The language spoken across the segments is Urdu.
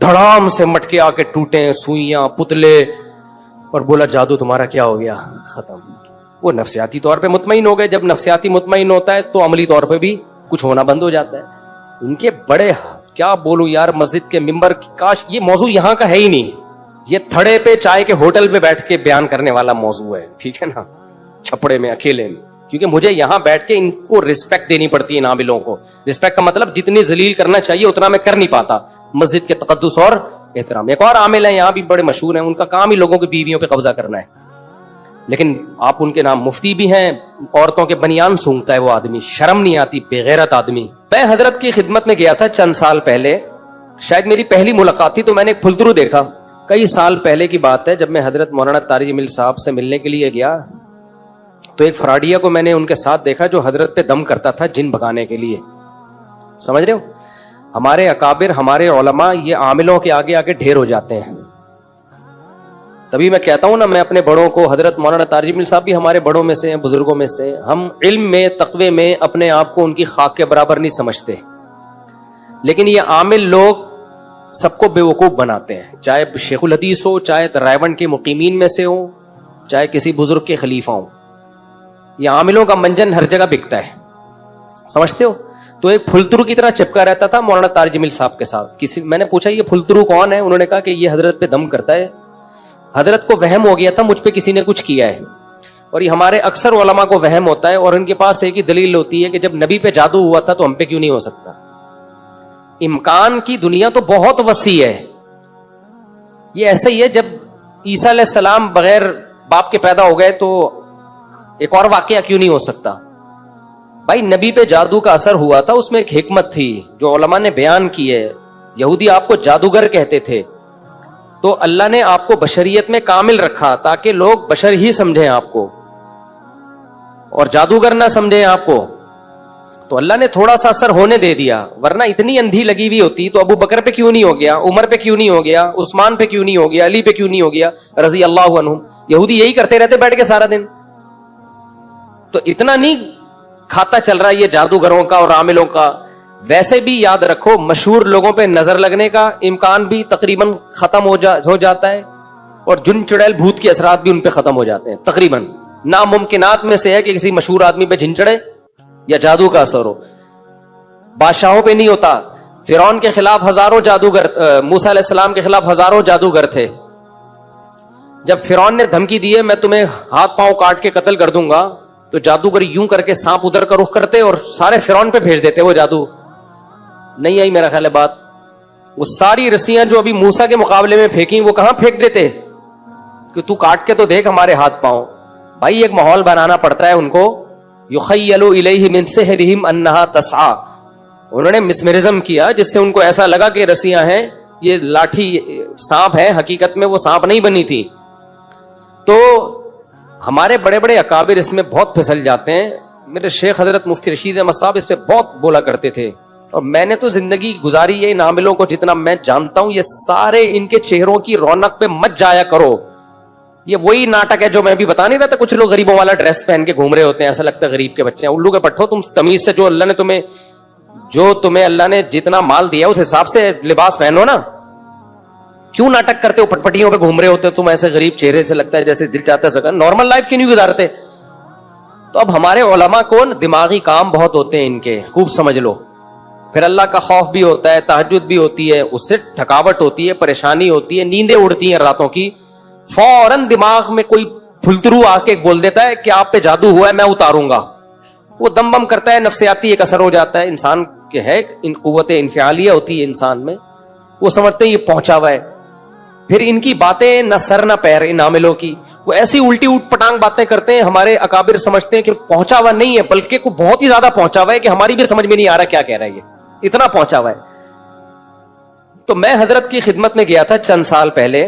دھڑام سے مٹکے آ کے ٹوٹے, سوئیاں, پتلے, اور بولا جادو تمہارا کیا ہو گیا, ختم. وہ نفسیاتی طور پہ مطمئن ہو گئے. جب نفسیاتی مطمئن ہوتا ہے تو عملی طور پہ بھی کچھ ہونا بند ہو جاتا ہے. ان کے بڑے, کیا بولوں یار, مسجد کے ممبر, کاش یہ موضوع یہاں کا ہے ہی نہیں, یہ تھڑے پہ چائے کے ہوٹل پہ بیٹھ کے بیان کرنے والا موضوع ہے, ٹھیک ہے نا, چھپڑے میں اکیلے میں. کیونکہ مجھے یہاں بیٹھ کے ان کو رسپیکٹ دینی پڑتی ہے, ان عاملوں کو. رسپیکٹ کا مطلب جتنی ذلیل کرنا چاہیے اتنا میں کر نہیں پاتا, مسجد کے تقدس اور احترام. ایک اور عامل ہے یہاں بھی بڑے مشہور ہیں, ان کا کام ہی لوگوں کی بیویوں پہ قبضہ کرنا ہے, لیکن آپ ان کے نام مفتی بھی ہیں. عورتوں کے بنیان سونگتا ہے وہ آدمی, شرم نہیں آتی, بے غیرت آدمی. میں حضرت کی خدمت میں گیا تھا چند سال پہلے, شاید میری پہلی ملاقات تھی, تو میں نے ایک پھلترو دیکھا. کئی سال پہلے کی بات ہے, جب میں حضرت مولانا طارق جمیل صاحب سے ملنے کے لیے گیا تو ایک فراڈیا کو میں نے ان کے ساتھ دیکھا جو حضرت پہ دم کرتا تھا جن بھگانے کے لیے. سمجھ رہے ہو, ہمارے اکابر, ہمارے علماء یہ عاملوں کے آگے آگے ڈھیر ہو جاتے ہیں. تبھی میں کہتا ہوں نا, میں اپنے بڑوں کو, حضرت مولانا طارق جمیل صاحب بھی ہمارے بڑوں میں سے ہیں, بزرگوں میں سے. ہم علم میں, تقوی میں اپنے آپ کو ان کی خاک کے برابر نہیں سمجھتے, لیکن یہ عامل لوگ سب کو بے وقوف بناتے ہیں, چاہے شیخ الحدیث ہو, چاہے رائیونڈ کے مقیمین میں سے ہو, چاہے کسی بزرگ کے خلیفہ ہوں. یہ عاملوں کا منجن ہر جگہ بکتا ہے, سمجھتے ہو. تو ایک پھلترو کی طرح چپکا رہتا تھا مولانا طارق جمیل صاحب کے ساتھ. میں نے پوچھا یہ پھلترو کون ہے, انہوں نے کہا کہ یہ حضرت پہ دم کرتا ہے. حضرت کو وہم ہو گیا تھا مجھ پہ کسی نے کچھ کیا ہے, اور یہ ہمارے اکثر علماء کو وہم ہوتا ہے, اور ان کے پاس ایک ہی دلیل ہوتی ہے کہ جب نبی پہ جادو ہوا تھا تو ہم پہ کیوں نہیں ہو سکتا. امکان کی دنیا تو بہت وسیع ہے. یہ ایسا ہی ہے جب عیسیٰ علیہ السلام بغیر باپ کے پیدا ہو گئے تو ایک اور واقعہ کیوں نہیں ہو سکتا. بھائی نبی پہ جادو کا اثر ہوا تھا, اس میں ایک حکمت تھی جو علماء نے بیان کی ہے. یہودی آپ کو جادوگر کہتے تھے, تو اللہ نے آپ کو بشریت میں کامل رکھا تاکہ لوگ بشر ہی سمجھیں آپ کو, اور جادوگر نہ سمجھیں آپ کو. تو اللہ نے تھوڑا سا اثر ہونے دے دیا, ورنہ اتنی اندھی لگی ہوئی ہوتی تو ابو بکر پہ کیوں نہیں ہو گیا, عمر پہ کیوں نہیں ہو گیا, عثمان پہ کیوں نہیں ہو گیا, علی پہ کیوں نہیں ہو گیا رضی اللہ عنہم. یہودی یہی کرتے رہتے بیٹھ کے سارا دن. تو اتنا نہیں کھاتا چل رہا یہ جادوگروں کا اور عاملوں کا. ویسے بھی یاد رکھو, مشہور لوگوں پہ نظر لگنے کا امکان بھی تقریباً ختم ہو جاتا ہے, اور جن چڑیل بھوت کے اثرات بھی ان پہ ختم ہو جاتے ہیں. تقریباً ناممکنات میں سے ہے کہ کسی مشہور آدمی پہ جن چڑھے یا جادو کا اثر ہو. بادشاہوں پہ نہیں ہوتا. فرعون کے خلاف ہزاروں جادوگر, موسیٰ علیہ السلام کے خلاف ہزاروں جادوگر تھے. جب فرعون نے دھمکی دی ہے میں تمہیں ہاتھ پاؤں کاٹ کے قتل کر دوں گا, تو جادوگر یوں کر کے سانپ ادھر کا رخ کرتے اور سارے فرعون پہ بھیج دیتے وہ جادو. نہیں آئی میرا خیال ہے بات. وہ ساری رسیاں جو ابھی موسیٰ کے مقابلے میں پھینکی وہ کہاں پھینک دیتے کہ تو کاٹ کے تو دیکھ ہمارے ہاتھ پاؤں. بھائی ایک ماحول بنانا پڑتا ہے ان کو. یخیل الیہ من سحرہم انہا تسعی, انہوں نے مسمرزم کیا جس سے ان کو ایسا لگا کہ رسیاں ہیں, یہ لاٹھی سانپ ہے, حقیقت میں وہ سانپ نہیں بنی تھی. تو ہمارے بڑے بڑے اکابر اس میں بہت پھسل جاتے ہیں. میرے شیخ حضرت مفتی رشید احمد صاحب اس پہ بہت بولا کرتے تھے, اور میں نے تو زندگی گزاری ہے ان عاملوں کو جتنا میں جانتا ہوں. یہ سارے ان کے چہروں کی رونق پہ مت جایا کرو. یہ وہی ناٹک ہے جو میں بھی بتا نہیں رہا تھا. کچھ لوگ غریبوں والا ڈریس پہن کے گھوم رہے ہوتے ہیں, ایسا لگتا ہے غریب کے بچے ہیں. الو کے پٹھو, تم تمیز سے جو تمہیں اللہ نے جتنا مال دیا اس حساب سے لباس پہنو نا. کیوں ناٹک کرتے ہو, پٹپٹیوں پہ گھوم رہے ہوتے ہو تم ایسے غریب چہرے سے, لگتا ہے جیسے دل چاہتا ہے نارمل لائف کیوں نہیں گزارتے. تو اب ہمارے علماء کو دماغی کام بہت ہوتے ہیں ان کے, خوب سمجھ لو. پھر اللہ کا خوف بھی ہوتا ہے, تہجد بھی ہوتی ہے, اس سے تھکاوٹ ہوتی ہے, پریشانی ہوتی ہے, نیندیں اڑتی ہیں راتوں کی. فوراً دماغ میں کوئی پھلترو آ کے بول دیتا ہے کہ آپ پہ جادو ہوا ہے میں اتاروں گا. وہ دم بم کرتا ہے, نفسیاتی ایک اثر ہو جاتا ہے انسان کے, ہے ان قوت انفعالیہ ہوتی ہے انسان میں. وہ سمجھتے ہیں یہ پہنچا ہوا ہے. پھر ان کی باتیں نہ سر نہ پیر ان عاملوں کی. وہ ایسی الٹی اٹ پٹانگ باتیں کرتے ہیں, ہمارے اکابر سمجھتے ہیں کہ پہنچا ہوا نہیں ہے بلکہ کو بہت ہی زیادہ پہنچا ہوا ہے کہ ہماری بھی سمجھ میں نہیں آ رہا کیا کہہ رہا ہے, یہ اتنا پہنچا ہوا ہے. تو میں حضرت کی خدمت میں گیا تھا چند سال پہلے,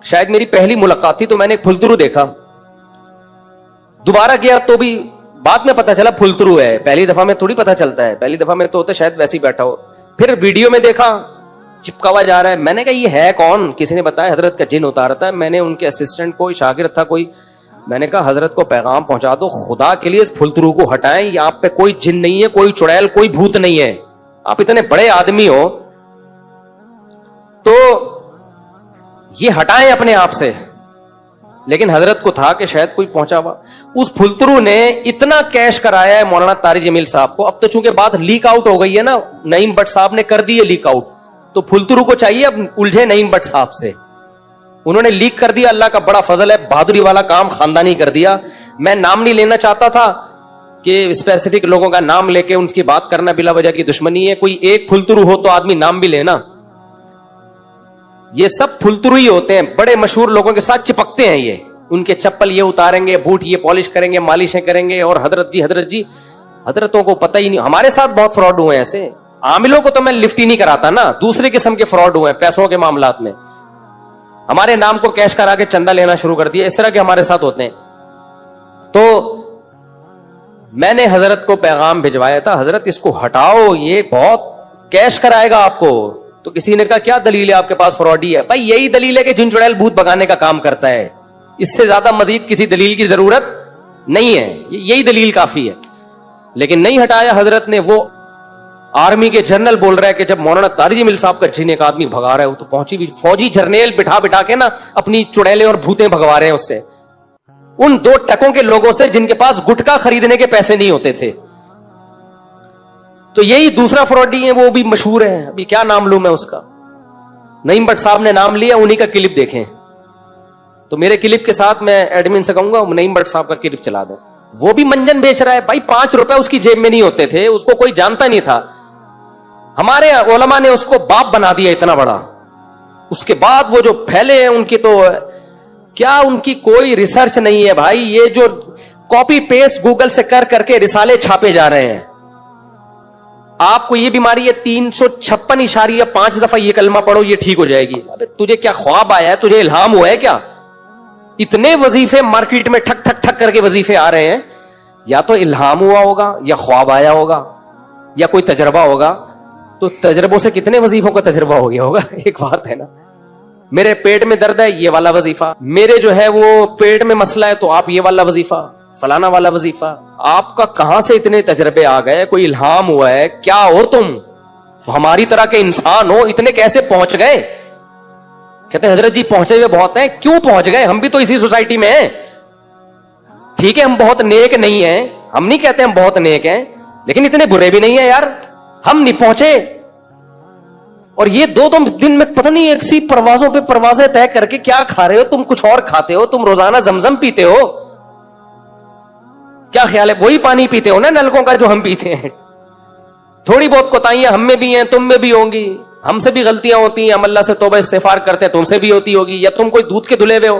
شاید میری پہلی ملاقات تھی. تو میں نے ایک پھلترو دیکھا. دوبارہ گیا تو بھی بعد میں پتا چلا پھلترو ہے, پہلی دفعہ میں تھوڑی پتا چلتا ہے. پہلی دفعہ میں تو ہوتا شاید ویسے ہی بیٹھا ہو. پھر ویڈیو میں دیکھا چپکا ہوا جا رہا ہے. میں نے کہا یہ ہے کون؟ کسی نے بتایا حضرت کا جن اتارا تھا. میں نے ان کے اسسٹنٹ کو, شاگرد تھا کوئی, میں نے کہا حضرت کو پیغام پہنچا دو خدا کے لیے اس پھلترو کو ہٹائیں, یہ آپ پہ کوئی جن نہیں ہے, کوئی چڑیل, کوئی بھوت نہیں ہے, آپ اتنے بڑے آدمی ہو. تو یہ ہٹائیں اپنے آپ سے. لیکن حضرت کو تھا کہ شاید کوئی پہنچا ہوا. اس پھلترو نے اتنا کیش کرایا ہے مولانا طارق جمیل صاحب کو. اب تو چونکہ بات لیک آؤٹ ہو گئی ہے نا, نعیم بٹ صاحب نے کر دی ہے لیک آؤٹ, تو پھلترو کو چاہیے اب الجھے نعیم بٹ صاحب سے. انہوں نے لیک کر دیا, اللہ کا بڑا فضل ہے, بہادری والا کام خاندانی کر دیا. میں نام نہیں لینا چاہتا تھا کہ اسپیسیفک لوگوں کا نام لے کے ان کی بات کرنا بلا وجہ کی دشمنی ہے. کوئی ایک پھلترو ہو تو آدمی نام بھی لینا. یہ سب پھلترو ہی ہوتے ہیں, بڑے مشہور لوگوں کے ساتھ چپکتے ہیں. یہ ان کے چپل یہ اتاریں گے, بوٹ یہ پالش کریں گے, مالشیں کریں گے, اور حضرت جی. حضرتوں کو پتہ ہی نہیں. ہمارے ساتھ بہت فراڈ ہوئے ہیں ایسے. عاملوں کو تو میں لفٹ ہی نہیں کراتا نا, دوسرے قسم کے فراڈ ہوئے ہیں پیسوں کے معاملات میں. ہمارے نام کو کیش کرا کے چندہ لینا شروع کر دیا, اس طرح کے ہمارے ساتھ ہوتے ہیں. تو میں نے حضرت کو پیغام بھجوایا تھا, حضرت اس کو ہٹاؤ, یہ بہت کیش کرائے گا آپ کو. تو کسی نے کہا کیا دلیل ہے آپ کے پاس فراڈی ہے؟ بھائی یہی دلیل ہے کہ جن چڑیل بھوت بگانے کا کام کرتا ہے, اس سے زیادہ مزید کسی دلیل کی ضرورت نہیں ہے, یہی دلیل کافی ہے. لیکن نہیں ہٹایا حضرت نے. وہ آرمی کے جنرل بول رہا ہے کہ جب مولانا طارق جمیل صاحب کا جن ایک آدمی بھگا رہا ہے, وہ تو پہنچی بھی فوجی جرنیل بٹھا کے نا اپنی چڑیلیں اور بھوتیں بھگوا رہے ہیں اس سے, ان 2 ٹکوں کے لوگوں سے جن کے پاس گٹکا خریدنے کے پیسے نہیں ہوتے تھے. تو یہی دوسرا فراڈی ہے, وہ بھی مشہور ہے. ابھی کیا نام لوں میں اس کا؟ نعیم بٹ صاحب نے نام لیا, انہی کا کلپ دیکھیں. تو میرے کلپ کے ساتھ میں ایڈمن سے کہوں گا نعیم بٹ صاحب کا کلپ چلا دیں. وہ بھی منجن بیچ رہا ہے. بھائی 5 روپے اس کی جیب میں نہیں ہوتے تھے, اس کو کوئی جانتا نہیں تھا. ہمارے علماء نے اس کو باپ بنا دیا اتنا بڑا. اس کے بعد وہ جو پھیلے ہیں ان کی تو کیا, ان کی کوئی ریسرچ نہیں ہے بھائی. یہ جو کاپی پیسٹ گوگل سے کر کے رسالے چھاپے جا رہے ہیں. آپ کو یہ بیماری ہے 356.5 دفعہ یہ کلمہ پڑھو یہ ٹھیک ہو جائے گی. ابے تجھے کیا خواب آیا ہے, تجھے الہام ہوا ہے کیا؟ اتنے وظیفے مارکیٹ میں ٹھک ٹھک ٹھک کر کے وظیفے آ رہے ہیں. یا تو الہام ہوا ہوگا, یا خواب آیا ہوگا, یا کوئی تجربہ ہوگا. تو تجربوں سے کتنے وظیفوں کا تجربہ ہو گیا ہوگا. ایک بات ہے نا, میرے پیٹ میں درد ہے یہ والا وظیفہ, میرے جو ہے وہ پیٹ میں مسئلہ ہے تو آپ یہ والا وظیفہ, فلانا والا وظیفہ. آپ کا کہاں سے اتنے تجربے آ گئے؟ کوئی الہام ہوا ہے کیا؟ ہو تم ہماری طرح کے انسان ہو, اتنے کیسے پہنچ گئے؟ کہتے ہیں حضرت جی پہنچے ہوئے بہت ہیں. کیوں پہنچ گئے؟ ہم بھی تو اسی سوسائٹی میں ہیں. ٹھیک ہے ہم بہت نیک نہیں ہیں, ہم نہیں کہتے ہم بہت نیک ہیں, لیکن اتنے برے بھی نہیں ہیں یار, ہم نہیں پہنچے. اور یہ 2 دن میں پتہ نہیں ایک سی پروازوں پہ پروازیں طے کر کے کیا کھا رہے ہو تم, کچھ اور کھاتے ہو تم, روزانہ زمزم پیتے ہو. کیا خیال ہے وہی پانی پیتے ہو نا نلکوں کا جو ہم پیتے ہیں؟ تھوڑی بہت کوتاہیاں ہم میں بھی ہیں, تم میں بھی ہوں گی, ہم سے بھی غلطیاں ہوتی ہیں, ہم اللہ سے توبہ استغفار کرتے ہیں, تم سے بھی ہوتی ہوگی, یا تم کوئی دودھ کے دھلے ہوئے ہو.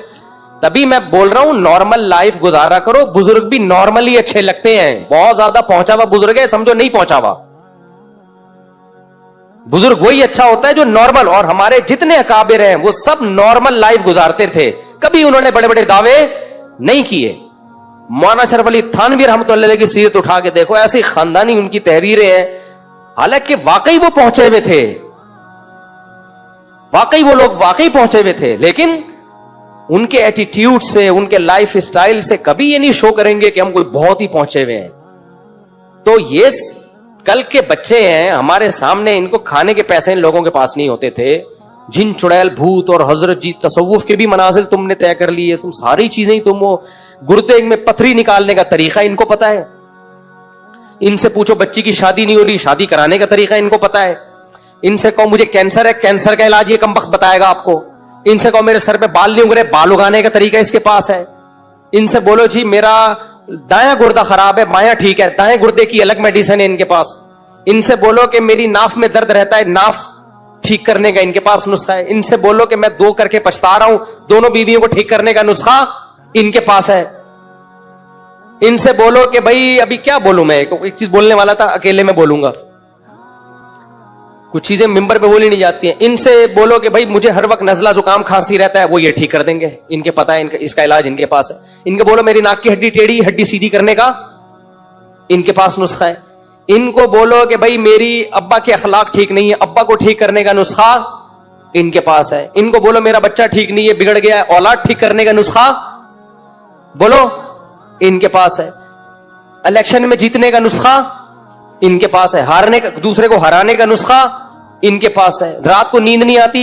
تبھی میں بول رہا ہوں نارمل لائف گزارا کرو. بزرگ بھی نارملی اچھے لگتے ہیں. بہت زیادہ پہنچا ہوا بزرگ ہے سمجھو نہیں پہنچا ہوا. بزرگ وہی اچھا ہوتا ہے جو نارمل. اور ہمارے جتنے اکابر ہیں وہ سب نارمل لائف گزارتے تھے, کبھی انہوں نے بڑے بڑے دعوے نہیں کیے. مولانا اشرف علی تھانوی رحمۃ اللہ علیہ کی سیرت اٹھا کے دیکھو, ایسی خاندانی ان کی تحریریں ہیں, حالانکہ واقعی وہ پہنچے ہوئے تھے, واقعی وہ لوگ واقعی پہنچے ہوئے تھے, لیکن ان کے ایٹیٹیوڈ سے, ان کے لائف اسٹائل سے کبھی یہ نہیں شو کریں گے کہ ہم کوئی بہت ہی پہنچے ہوئے ہیں. تو یہ کل کے بچے ہیں ہمارے سامنے, ان کو کھانے کے پیسے ان لوگوں کے پاس نہیں ہوتے تھے. جن چڑیل بھوت اور حضرت جی تصوف کے بھی منازل تم نے طے کر لی ہے, تم ساری چیزیں ہی, تم وہ گردے میں پتھری نکالنے کا طریقہ ان کو پتا ہے. ان سے پوچھو بچی کی شادی نہیں ہو رہی, شادی کرانے کا طریقہ ان کو پتا ہے. ان سے کہو مجھے کینسر ہے, کینسر کا علاج یہ کم وقت بتائے گا آپ کو. ان سے کہو میرے سر پہ بال نہیں اگ رہے, بال اگانے کا طریقہ اس کے پاس ہے. ان سے بولو جی میرا دایاں گردہ خراب ہے, بایاں ٹھیک ہے, دائیں گردے کی الگ میڈیسن ہے ان کے پاس. ان سے بولو کہ میری ناف میں درد رہتا ہے, ناف ٹھیک کرنے کا ان کے پاس نسخہ ہے. ان سے بولو کہ میں 2 کر کے پچھتا رہا ہوں, دونوں بیویوں کو ٹھیک کرنے کا نسخہ ان کے پاس ہے. ان سے بولو کہ بھائی ابھی کیا بولوں میں, ایک چیز بولنے والا تھا اکیلے میں بولوں گا, کچھ چیزیں ممبر پہ بولی نہیں جاتی ہیں. ان سے بولو کہ بھائی مجھے ہر وقت نزلہ زکام کھانسی رہتا ہے, وہ یہ ٹھیک کر دیں گے, ان کے پتہ ہے, اس کا علاج ان کے پاس ہے. ان کو بولو میری ناک کی ہڈی ٹیڑھی, ہڈی سیدھی کرنے کا ان کے پاس نسخہ ہے. ان کو بولو کہ بھائی میری ابا کے اخلاق ٹھیک نہیں ہے, ابا کو ٹھیک کرنے کا نسخہ ان کے پاس ہے. ان کو بولو میرا بچہ ٹھیک نہیں ہے, بگڑ گیا ہے, اولاد ٹھیک کرنے کا نسخہ بولو ان کے پاس ہے. الیکشن میں جیتنے کا نسخہ ان کے پاس ہے, ہارنے کا, دوسرے کو ہرانے کا نسخہ ان کے پاس ہے. رات کو نیند نہیں آتی,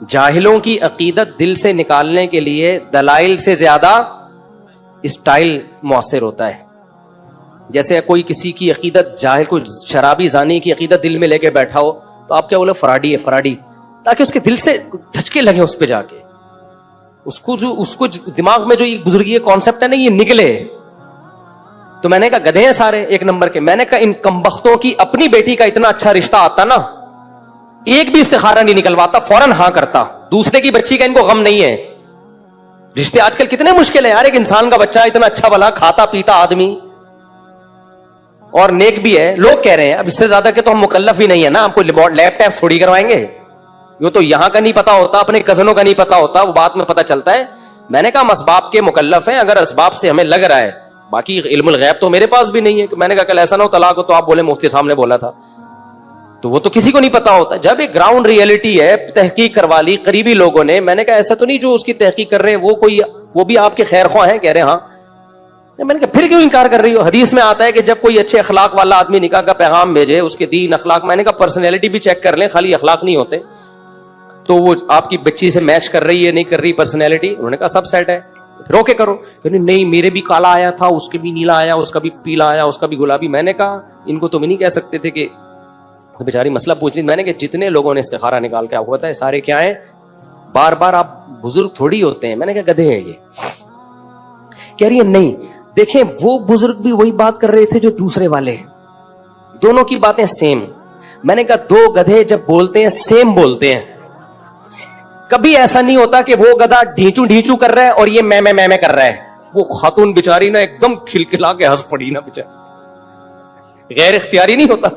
جاہلوں کی عقیدت دل سے نکالنے کے لیے دلائل سے زیادہ اسٹائل مؤثر ہوتا ہے. جیسے کوئی کسی کی عقیدت جاہل، کوئی شرابی زانی کی عقیدت دل میں لے کے بیٹھا ہو تو آپ کیا بولے فراڈی ہے فراڈی، تاکہ اس کے دل سے دھچکے لگے اس پہ جا کے، اس کو دماغ میں جو یہ بزرگی کانسیپٹ ہے نا یہ نکلے. تو میں نے کہا گدھے ہیں سارے ایک نمبر کے. میں نے کہا ان کمبختوں کی اپنی بیٹی کا اتنا اچھا رشتہ آتا نا، ایک بھی استخارہ نہیں نکلواتا، فوراً ہاں کرتا. دوسرے کی بچی کا ان کو غم نہیں ہے. رشتے آج کل کتنے مشکل ہیں یار. ایک انسان کا بچہ اتنا اچھا بھلا کھاتا پیتا آدمی اور نیک بھی ہے، لوگ کہہ رہے ہیں اب اس سے زیادہ کہ تو ہم مکلف ہی نہیں ہے نا، ہم کو لیپ ٹاپ تھوڑی کروائیں گے. یہ تو یہاں کا نہیں پتا ہوتا، اپنے کزنوں کا نہیں پتا ہوتا، وہ بات میں پتا چلتا ہے. میں نے کہا ہم اسباب کے مکلف ہیں، اگر اسباب سے ہمیں لگ رہا ہے، باقی علم الغیب تو میرے پاس بھی نہیں ہے. میں نے کہا کل ایسا نہ ہو طلاق ہو تو آپ بولے مفتی صاحب نے بولا تھا، تو وہ تو کسی کو نہیں پتا ہوتا. جب ایک گراؤنڈ ریئلٹی ہے، تحقیق کروا لی قریبی لوگوں نے. میں نے کہا ایسا تو نہیں جو اس کی تحقیق کر رہے ہیں وہ بھی آپ کے خیر خواہ ہیں؟ کہہ رہے ہاں. میں نے کہا پھر کیوں انکار کر رہی ہو؟ حدیث میں آتا ہے کہ جب کوئی اچھے اخلاق والا آدمی نکاح کا پیغام بھیجے، اس کے دین اخلاق، میں نے کہا پرسنالٹی بھی چیک کر لیں، خالی اخلاق نہیں ہوتے. تو وہ آپ کی بچی سے میچ کر رہی ہے نہیں کر رہی پرسنالٹی؟ انہوں نے کہا سب سیٹ ہے، رو کے کرو. نہیں میرے بھی کالا آیا تھا، اس کے بھی نیلا آیا، اس کا بھی پیلا آیا، اس کا بھی گلابی. میں نے کہا ان کو تم نہیں کہہ سکتے تھے کہ بیچاری مسئلہ پوچھ رہی. میں نے کہا جتنے لوگوں نے استخارہ نکال کے ہوتا ہے سارے کیا ہیں؟ بار بار آپ بزرگ تھوڑی ہوتے ہیں. میں نے کہا گدھے ہیں یہ. کہہ رہی ہے نہیں دیکھیں وہ بزرگ بھی وہی بات کر رہے تھے جو دوسرے والے، دونوں کی باتیں سیم. میں نے کہا دو گدھے جب بولتے ہیں سیم بولتے ہیں. کبھی ایسا نہیں ہوتا کہ وہ گدھا ڈھیچو ڈھیچو کر رہا ہے اور یہ میں کر رہا ہے. وہ خاتون بیچاری نا ایک دم کھلکھلا کے ہنس پڑی نا بیچاری، غیر اختیاری نہیں ہوتا،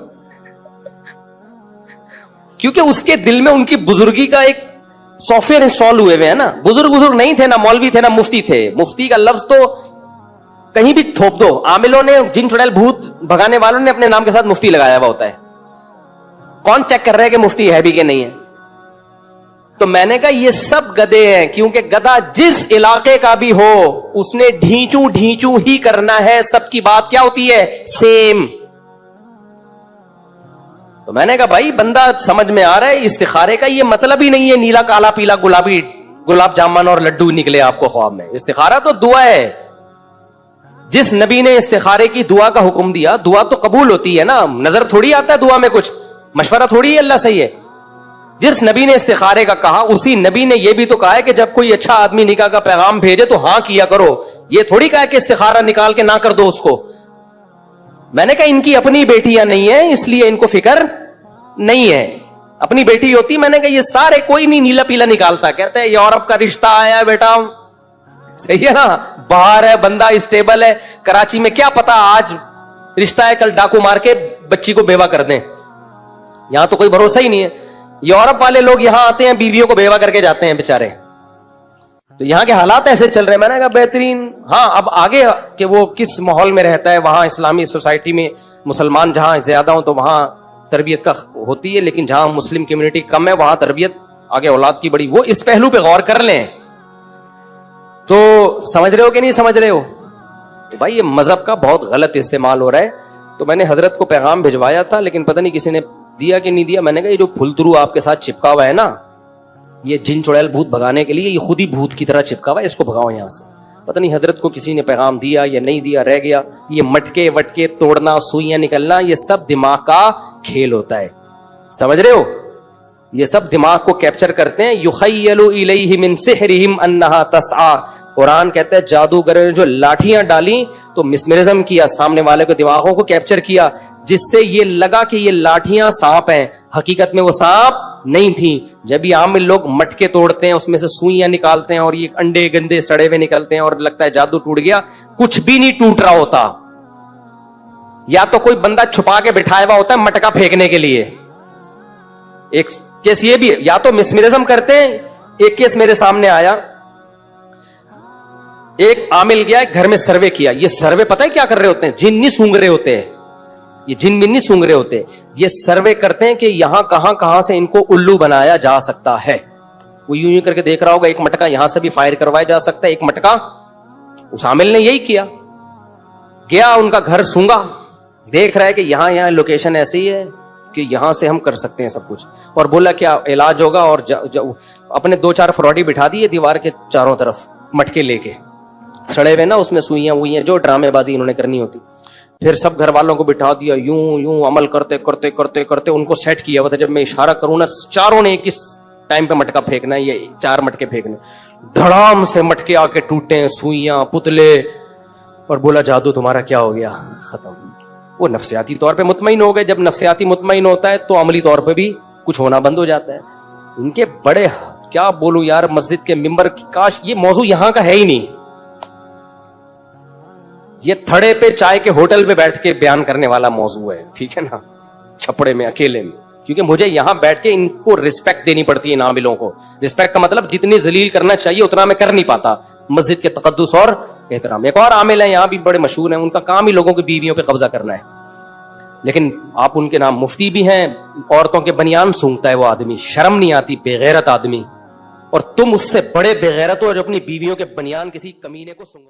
کیونکہ اس کے دل میں ان کی بزرگی کا ایک سافٹ ویئر انسٹال ہوئے ہوئے ہیں نا. بزرگ نہیں تھے، نہ مولوی تھے، نہ مفتی تھے. مفتی کا لفظ تو کہیں بھی تھوپ دو. عاملوں نے، جن چڑیل بھوت بھگانے والوں نے اپنے نام کے ساتھ مفتی لگایا ہوا ہوتا ہے. کون چیک کر رہا ہے کہ مفتی ہے بھی کہ نہیں ہے؟ تو میں نے کہا یہ سب گدھے ہیں، کیونکہ گدھا جس علاقے کا بھی ہو اس نے ڈھینچو ڈھینچو ہی کرنا ہے. سب کی بات کیا ہوتی ہے؟ سیم. تو میں نے کہا بھائی بندہ سمجھ میں آ رہا ہے استخارے کا یہ مطلب ہی نہیں ہے نیلا کالا پیلا گلابی گلاب جامن اور لڈو نکلے آپ کو خواب میں. استخارہ تو دعا ہے. جس نبی نے استخارے کی دعا کا حکم دیا، دعا تو قبول ہوتی ہے نا، نظر تھوڑی آتا ہے دعا میں، کچھ مشورہ تھوڑی ہے اللہ سے. یہ جس نبی نے استخارے کا کہا اسی نبی نے یہ بھی تو کہا ہے کہ جب کوئی اچھا آدمی نکاح کا پیغام بھیجے تو ہاں کیا کرو. یہ تھوڑی کہا کہ استخارہ نکال کے نہ کر دو اس کو. میں نے کہا ان کی اپنی بیٹیاں نہیں ہیں اس لیے ان کو فکر نہیں ہے. اپنی بیٹی ہوتی میں نے کہا یہ سارے کوئی نہیں نیلا پیلا نکالتا. کہتا ہے یورپ کا رشتہ آیا ہے بیٹا، صحیح ہے نا، باہر ہے بندہ اسٹیبل ہے. کراچی میں کیا پتا آج رشتہ ہے کل ڈاکو مار کے بچی کو بیوہ کر دیں. یہاں تو کوئی بھروسہ ہی نہیں ہے. یورپ والے لوگ یہاں آتے ہیں بیویوں کو بیوہ کر کے جاتے ہیں بیچارے. تو یہاں کے حالات ایسے چل رہے ہیں. میں نے کہا بہترین. ہاں اب آگے کہ وہ کس ماحول میں رہتا ہے، وہاں اسلامی سوسائٹی میں مسلمان جہاں زیادہ ہوں تو وہاں تربیت کا ہوتی ہے، لیکن جہاں مسلم کمیونٹی کم ہے وہاں تربیت آگے اولاد کی بڑی. وہ اس پہلو پہ غور کر لیں. تو سمجھ رہے ہو کہ نہیں سمجھ رہے ہو؟ بھائی یہ مذہب کا بہت غلط استعمال ہو رہا ہے. تو میں نے حضرت کو پیغام بھجوایا تھا لیکن پتہ نہیں کسی نے دیا کہ نہیں دیا. میں نے کہا یہ جو پھل درو آپ کے ساتھ چپکا ہوا ہے نا، یہ جن چڑیل بھوت بھگانے کے لیے یہ خود ہی بھوت کی طرح چپکا ہوا ہے، اس کو بھگاؤ یہاں سے. پتہ نہیں حضرت کو کسی نے پیغام دیا یا نہیں دیا، رہ گیا. یہ مٹکے وٹکے توڑنا، سوئیاں نکلنا، یہ سب دماغ کا کھیل ہوتا ہے. سمجھ رہے ہو؟ یہ سب دماغ کو کیپچر کرتے ہیں. یخیل الیہ من سحرہم انہا تسعی. قرآن کہتا ہے جادوگروں نے جو لاٹھیاں ڈالی تو مسمرزم کیا، سامنے والے کو دماغوں کو کیپچر کیا، جس سے یہ لگا کہ یہ لاٹھیاں سانپ ہیں. حقیقت میں وہ سانپ نہیں تھی. جب یہ عام لوگ مٹکے توڑتے ہیں اس میں سے سوئیاں نکالتے ہیں اور یہ انڈے گندے سڑے ہوئے نکلتے ہیں اور لگتا ہے جادو ٹوٹ گیا. کچھ بھی نہیں ٹوٹ رہا ہوتا. یا تو کوئی بندہ چھپا کے بٹھایا ہوا ہوتا ہے مٹکا پھینکنے کے لیے. ایک کیس یہ بھی ہے، یا تو مسمرزم کرتے ہیں. ایک کیس میرے سامنے آیا، ایک عامل گیا گھر میں سروے کیا. یہ سروے پتہ ہے کیا کر رہے ہوتے ہیں؟ جن نہیں سونگ رہے ہوتے ہیں، یہ جن بھی نہیں سونگ رہے ہوتے. یہ سروے کرتے ہیں کہ یہاں کہاں سے ان کو الو بنایا جا سکتا ہے. وہ یوں کر کے دیکھ رہا ہوگا ایک مٹکا یہاں سے بھی فائر کروایا جا سکتا ہے. ایک مٹکا اس عامل نے یہی کیا. گیا ان کا گھر سونگا، دیکھ رہا ہے کہ یہاں لوکیشن ایسی ہے کہ یہاں سے ہم کر سکتے ہیں سب کچھ. اور بولا کیا علاج ہوگا. اور اپنے 2-4 فراڈی بٹھا دیے دیوار کے چاروں طرف مٹکے لے کے, سڑے ہوئے نا, اس میں سوئیاں ہوئی ہیں, جو ڈرامے بازی انہوں نے کرنی ہوتی. پھر سب گھر والوں کو بٹھا دیا, یوں عمل کرتے کرتے کرتے کرتے ان کو سیٹ کیا ہوا تھا, جب میں اشارہ کروں نا چاروں نے ایک ٹائم پہ مٹکا پھینکنا ہے, یہ 4 مٹکے پھینکنے, دھڑام سے مٹکے آ کے ٹوٹے, سوئیاں, پتلے, اور بولا جادو تمہارا کیا ہو گیا, ختم. وہ نفسیاتی طور پہ مطمئن ہو گئے. جب نفسیاتی مطمئن ہوتا ہے تو عملی طور پہ بھی کچھ ہونا بند ہو جاتا ہے. ان کے بڑے, کیا بولوں یار, مسجد کے ممبر, کاش یہ موضوع یہاں کا ہے ہی نہیں, یہ تھڑے پہ چائے کے ہوٹل پہ بیٹھ کے بیان کرنے والا موضوع ہے, ٹھیک ہے نا, چھپڑے میں اکیلے میں, کیونکہ مجھے یہاں بیٹھ کے ان کو رسپیکٹ دینی پڑتی ہے. ان عاملوں کو رسپیکٹ کا مطلب جتنی ذلیل کرنا چاہیے اتنا میں کر نہیں پاتا, مسجد کے تقدس اور احترام. ایک اور عامل ہے یہاں بھی بڑے مشہور ہیں, ان کا کام ہی لوگوں کی بیویوں پہ قبضہ کرنا ہے, لیکن آپ ان کے نام مفتی بھی ہیں. عورتوں کے بنیان سونگتا ہے وہ آدمی, شرم نہیں آتی, بے غیرت آدمی, اور تم اس سے بڑے بے غیرت ہو جو اپنی بیویوں کے بنیان کسی کمینے کو سونگو.